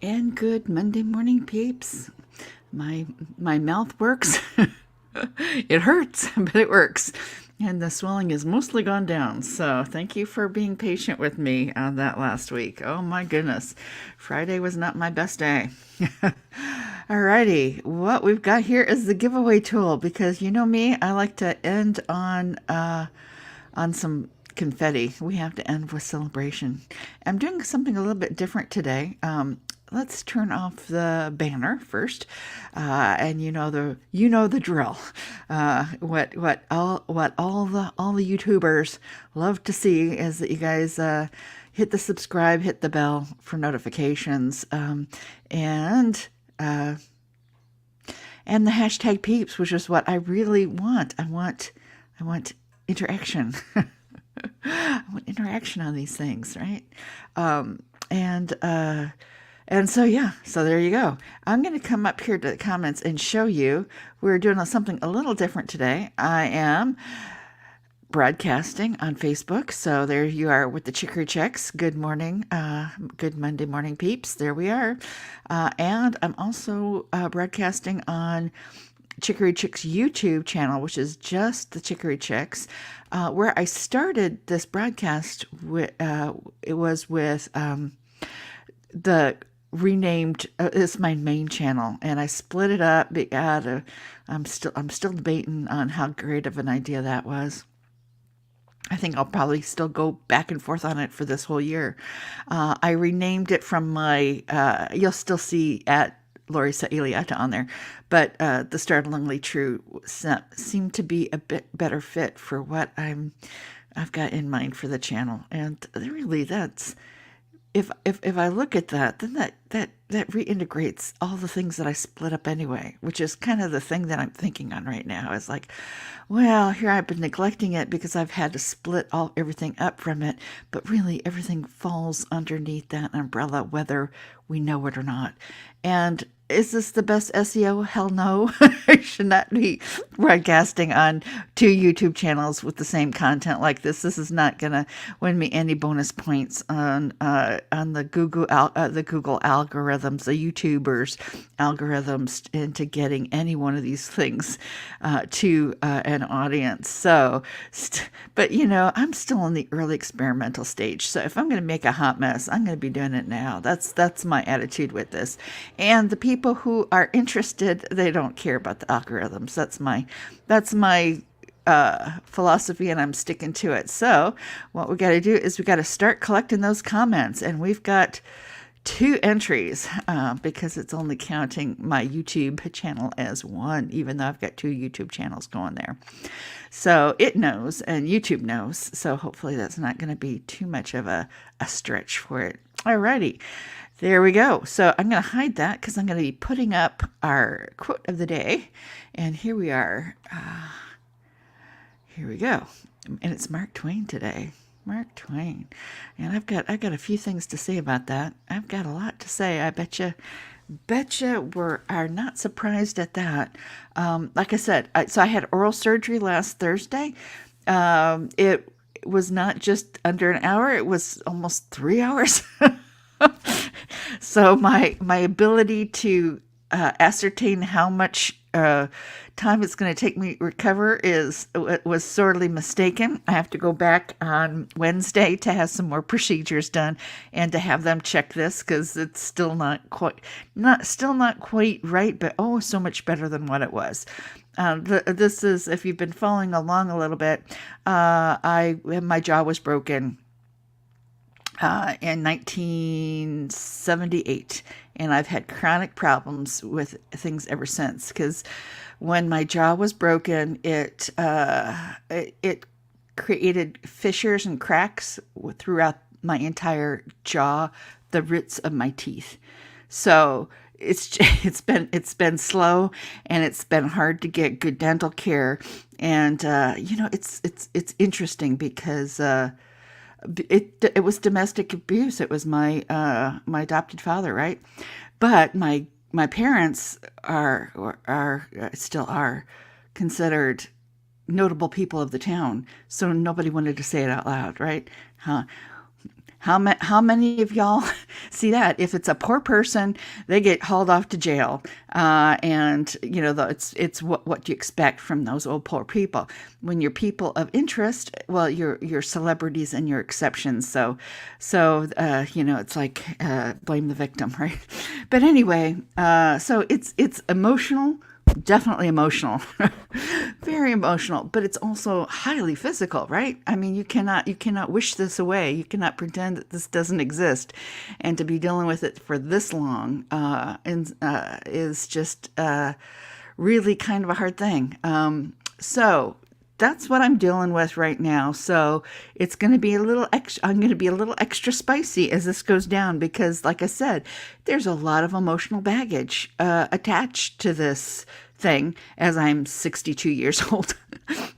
And good Monday morning, peeps. My mouth works. It hurts, but it works. And the swelling is mostly gone down. So thank you for being patient with me on that last week. Oh my goodness. Friday was not my best day. Alrighty, what we've got here is the giveaway tool because you know me, I like to end on some confetti. We have to end with celebration. I'm doing something a little bit different today. Let's turn off the banner first, and you know the drill. What all the YouTubers love to see is that you guys hit the subscribe, hit the bell for notifications, and uh, and the hashtag peeps, which is what I really want. I want interaction. I want interaction on these things, right? Um, and uh, and so yeah, so there you go. I'm going to come up here to the comments and show you we're doing something a little different today. I am broadcasting on Facebook. So there you are with the Chicory Checks. Good morning. Good Monday morning, peeps. There we are. And I'm also broadcasting on Chicory Chicks YouTube channel, which is just the Chicory Chicks, where I started this broadcast with, it was with the renamed is my main channel, and I split it up. I'm still debating on how great of an idea that was. I think I'll probably still go back and forth on it for this whole year. I renamed it from you'll still see at Lori Sailiata on there, but the Startlingly True seemed to be a bit better fit for what I've got in mind for the channel. And really, that's if I look at that, then that reintegrates all the things that I split up anyway, which is kind of the thing that I'm thinking on right now. Is like, well, here I've been neglecting it because I've had to split everything up from it, but really everything falls underneath that umbrella, whether we know it or not. And is this the best SEO? Hell no. I should not be broadcasting on two YouTube channels with the same content like this. This is not going to win me any bonus points on the Google algorithms, the YouTubers algorithms into getting any one of these things to an audience. So, but I'm still in the early experimental stage. So if I'm going to make a hot mess, I'm going to be doing it now. That's my attitude with this. And the people who are interested, they don't care about the algorithms. That's my philosophy, and I'm sticking to it. So what we got to do is we got to start collecting those comments, and we've got 2 entries because it's only counting my YouTube channel as one, even though I've got 2 YouTube channels going there. So it knows, and YouTube knows. So hopefully that's not going to be too much of a stretch for it. Alrighty. There we go. So I'm going to hide that because I'm going to be putting up our quote of the day. And here we are. Here we go. And it's Mark Twain today. Mark Twain. And I've got a few things to say about that. I've got a lot to say. I betcha are not surprised at that. Like I said, so I had oral surgery last Thursday. It was not just under an hour. It was almost 3 hours. So my ability to ascertain how much time it's going to take me to recover was sorely mistaken. I have to go back on Wednesday to have some more procedures done and to have them check this because it's still not quite right, but oh, so much better than what it was. This is, if you've been following along a little bit, my jaw was broken in 1978, and I've had chronic problems with things ever since. Because when my jaw was broken, it created fissures and cracks throughout my entire jaw, the roots of my teeth. So it's been slow, and it's been hard to get good dental care. And it's interesting because it was domestic abuse. It was my adopted father, right? But my parents still are considered notable people of the town, so nobody wanted to say it out loud, right? How many of y'all see that? If it's a poor person, they get hauled off to jail, and it's what you expect from those old poor people. When you're people of interest, well, you're celebrities and you're exceptions. So it's like blame the victim, right? But anyway, so it's emotional. Definitely emotional, very emotional, but it's also highly physical, right? I mean, you cannot wish this away. You cannot pretend that this doesn't exist, and to be dealing with it for this long is just really kind of a hard thing. So that's what I'm dealing with right now. So it's going to be I'm going to be a little extra spicy as this goes down because, like I said, there's a lot of emotional baggage attached to this thing as I'm 62 years old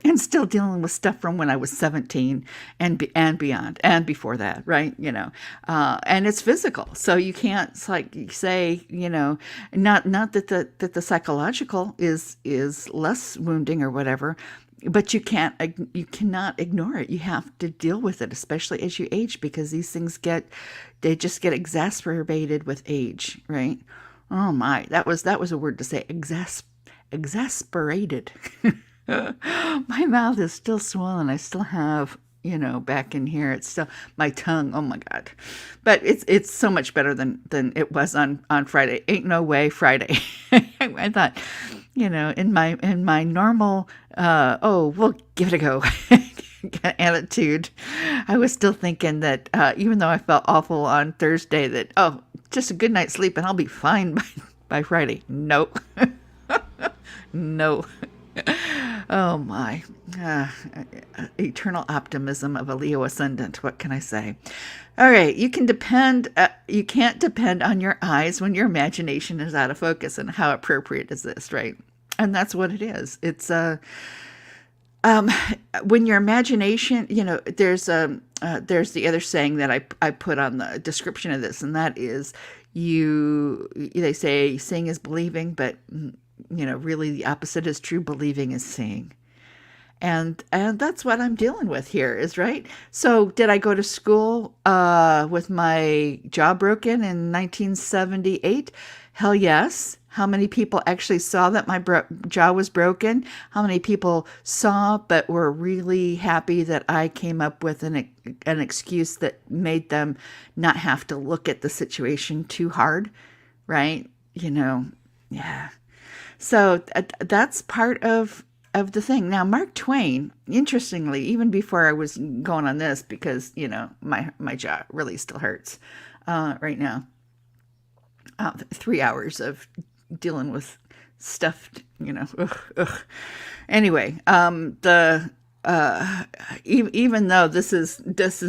and still dealing with stuff from when I was 17 and beyond and before that, right? And it's physical. So you can't say, not that the psychological is less wounding or whatever, but you cannot ignore it. You have to deal with it, especially as you age, because these things they just get exacerbated with age, right? Oh my, that was a word to say, exasperated. My mouth is still swollen. I still have, back in here, it's still my tongue. Oh my God. But it's so much better than it was on Friday. Ain't no way Friday. I thought, in my normal, we'll give it a go attitude, I was still thinking that even though I felt awful on Thursday, that, just a good night's sleep and I'll be fine by Friday. Nope. No. Oh my. Eternal optimism of a Leo ascendant. What can I say? All right. You can't depend on your eyes when your imagination is out of focus. And how appropriate is this, right? And that's what it is. It's when your imagination, there's the other saying that I put on the description of this, and that is they say seeing is believing, but really the opposite is true. Believing is seeing. And that's what I'm dealing with here is right. So did I go to school with my jaw broken in 1978? Hell yes. How many people actually saw that my jaw was broken? How many people saw but were really happy that I came up with an excuse that made them not have to look at the situation too hard, right? Yeah. So that's part of the thing. Now, Mark Twain, interestingly, even before I was going on this, because, my jaw really still hurts right now. 3 hours of dealing with stuff, ugh. Anyway, even though this is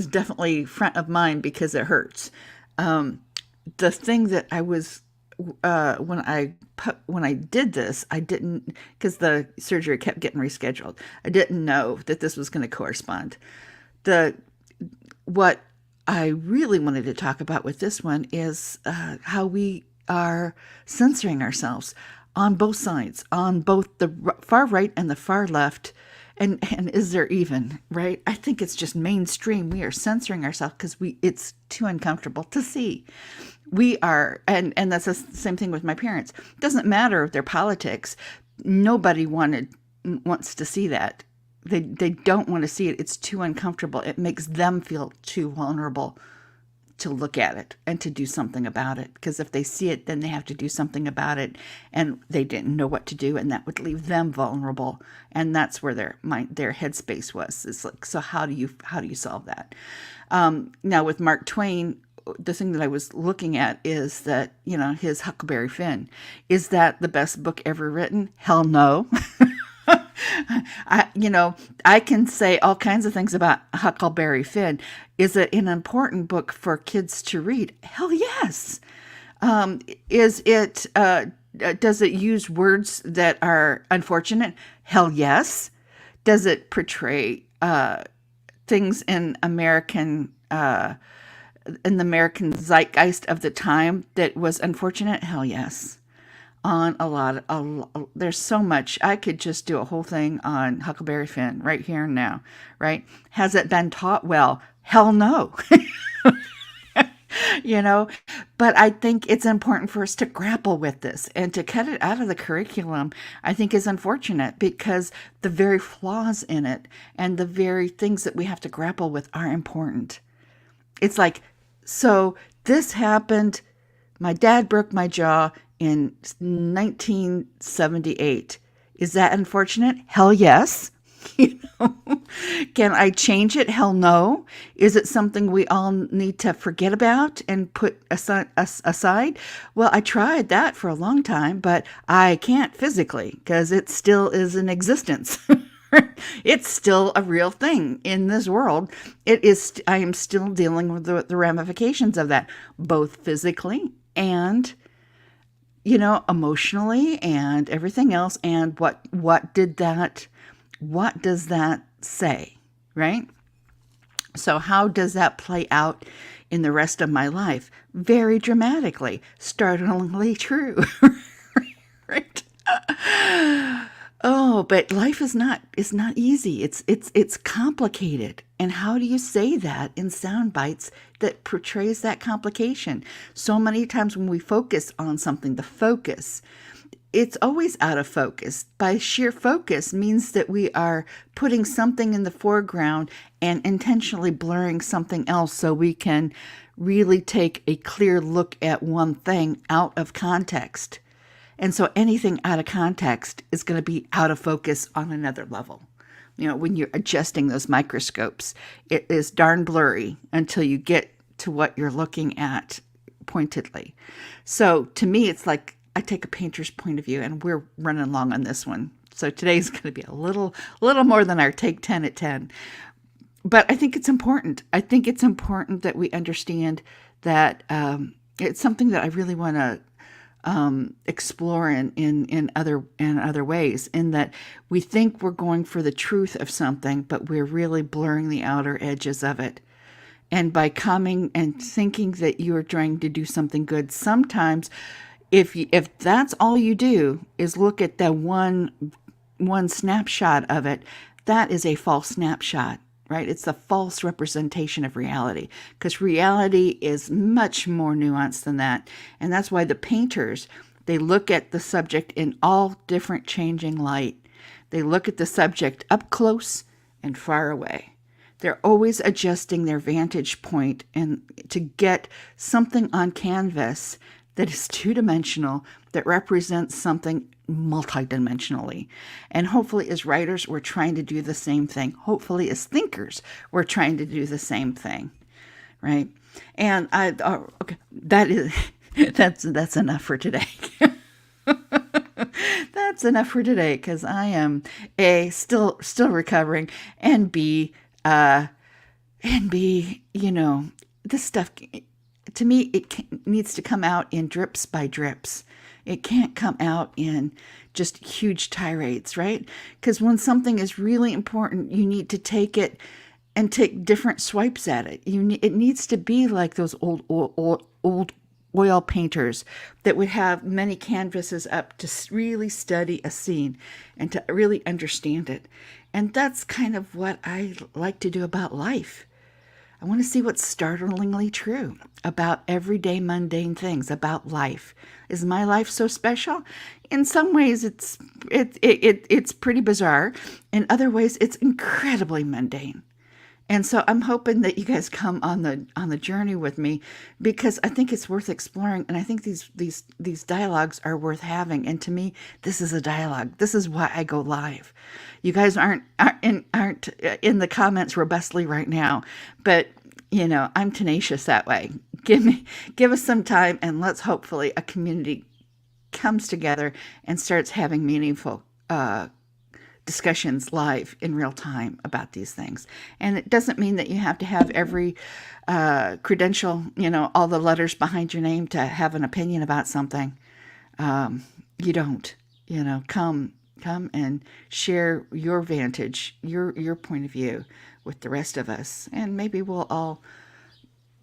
definitely front of mind because it hurts, the thing that I was when I did this, I didn't, because the surgery kept getting rescheduled. I didn't know that this was going to correspond. What I really wanted to talk about with this one is how we are censoring ourselves on both sides, on both the far right and the far left. And is there even, right? I think it's just mainstream. We are censoring ourselves because it's too uncomfortable to see. We are, and that's the same thing with my parents. It doesn't matter their politics. Nobody wants to see that. They don't want to see it. It's too uncomfortable. It makes them feel too vulnerable to look at it and to do something about it. Because if they see it, then they have to do something about it, and they didn't know what to do, and that would leave them vulnerable. And that's where their headspace was. It's like, so how do you solve that? Now with Mark Twain, the thing that I was looking at is that, his Huckleberry Finn, is that the best book ever written? Hell no. I can say all kinds of things about Huckleberry Finn. Is it an important book for kids to read? Hell yes. Is it, does it use words that are unfortunate? Hell yes. Does it portray things in the American zeitgeist of the time that was unfortunate? Hell yes. on there's so much. I could just do a whole thing on Huckleberry Finn right here and now, right? Has it been taught well? Hell no. you know, but I think it's important for us to grapple with this, and to cut it out of the curriculum, I think is unfortunate, because the very flaws in it and the very things that we have to grapple with are important. It's like, so this happened. My dad broke my jaw in 1978. Is that unfortunate? Hell yes. You know, can I change it? Hell no. Is it something we all need to forget about and put aside? Well, I tried that for a long time, but I can't physically, because it still is in existence. It's still a real thing in this world. It is. I am still dealing with the ramifications of that, both physically and, emotionally and everything else. And what does that say, right? So how does that play out in the rest of my life? Very dramatically, startlingly true, right? Oh, but life is not easy. It's complicated. And how do you say that in sound bites that portrays that complication? So many times when we focus on something, the focus, it's always out of focus. By sheer focus means that we are putting something in the foreground and intentionally blurring something else, so we can really take a clear look at one thing out of context. And so anything out of context is going to be out of focus on another level. When you're adjusting those microscopes, it is darn blurry until you get to what you're looking at pointedly. So to me, it's like I take a painter's point of view, and we're running along on this one. So today's going to be a little more than our take 10 at 10. But I think it's important. I think it's important that we understand that it's something that I really want to explore in other ways, in that we think we're going for the truth of something, but we're really blurring the outer edges of it. And by coming and thinking that you are trying to do something good, sometimes if that's all you do is look at the one snapshot of it, that is a false snapshot, right? It's a false representation of reality, because reality is much more nuanced than that. And that's why the painters, they look at the subject in all different changing light. They look at the subject up close and far away. They're always adjusting their vantage point and to get something on canvas that is two-dimensional, that represents something multidimensionally. And hopefully as writers, we're trying to do the same thing. Hopefully as thinkers, we're trying to do the same thing, right? And okay, that's enough for today. That's enough for today, because I am still recovering, and B, this stuff, to me, it needs to come out in drips by drips. It can't come out in just huge tirades, right? Because when something is really important, you need to take it and take different swipes at it. It needs to be like those old oil painters that would have many canvases up to really study a scene and to really understand it. And that's kind of what I like to do about life. I want to see what's startlingly true about everyday mundane things about life. Is my life so special? In some ways, it's pretty bizarre. In other ways, it's incredibly mundane. And so I'm hoping that you guys come on the journey with me, because I think it's worth exploring, and I think these dialogues are worth having. And to me, this is a dialogue. This is why I go live. You guys aren't in the comments robustly right now, but I'm tenacious that way. Give us some time, and let's hopefully a community comes together and starts having meaningful discussions live in real time about these things. And it doesn't mean that you have to have every credential, all the letters behind your name to have an opinion about something. You don't, come and share your vantage, your point of view with the rest of us. And maybe we'll all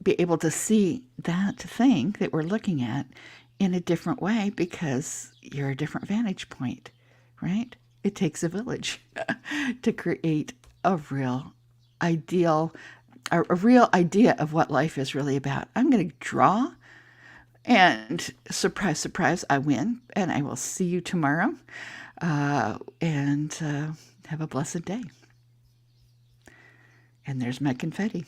be able to see that thing that we're looking at in a different way because you're a different vantage point, right? It takes a village to create a real ideal, a real idea of what life is really about. I'm going to draw, and surprise, surprise, I win. And I will see you tomorrow. And have a blessed day. And there's my confetti.